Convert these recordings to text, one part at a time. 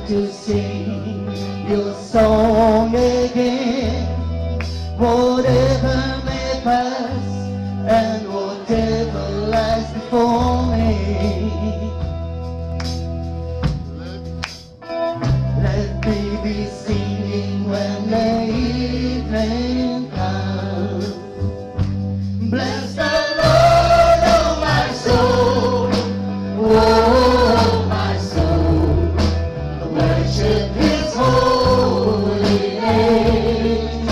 to sing your song again. Whatever may pass and whatever lies before me, let me be singing when the evening comes. Bless the Lord, oh my soul, oh my soul, worship His holy name.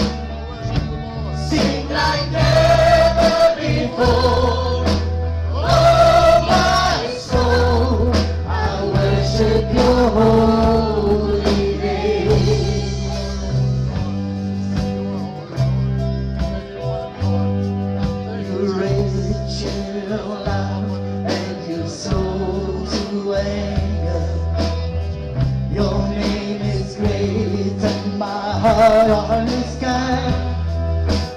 Sing like never before, oh my soul, I worship Your holy name. You raise your love and your soul to anger. Your name is great and my heart is kind.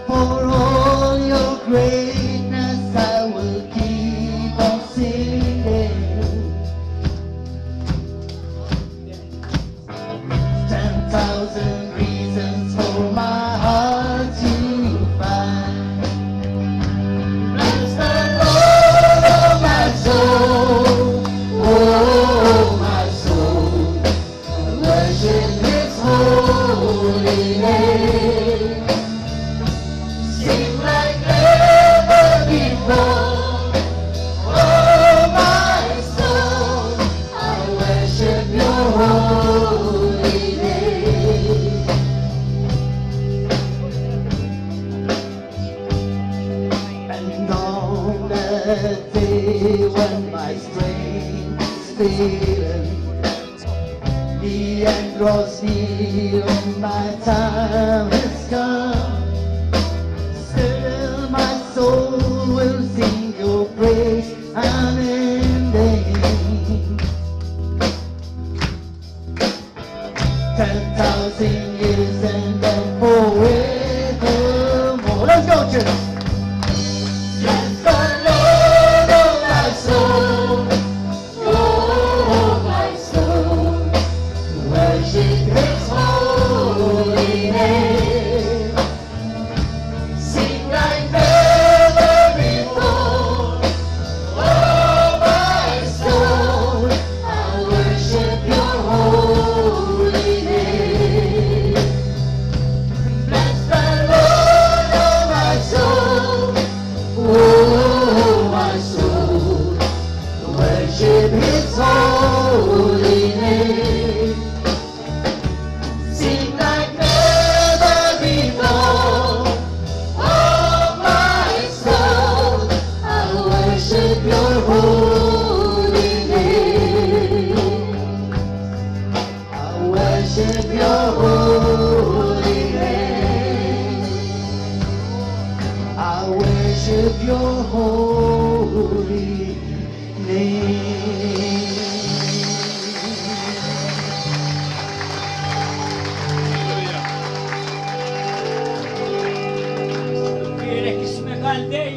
For all Your greatness I will keep on singing. 10,000 reasons for my heart to find. Bless the Lord, oh my soul, oh my soul, worship His holy name. Sing like never before, oh my soul, I worship Your holy name. And on that day when my strength is failing, the end draws near and my time has come, still my soul will sing Your praise unending. 10,000 years and then forevermore. Let's go, church. Bless the Lord, oh my soul, oh my soul, worship His holy name. Sing like never before, oh my soul, I worship Your holy name. Bless the Lord, oh my soul, oh my soul, worship His holy name. Sing like never before, oh my soul, I worship Your holy name. I worship Your holy name. I worship Your holy name. Quieres que se me cante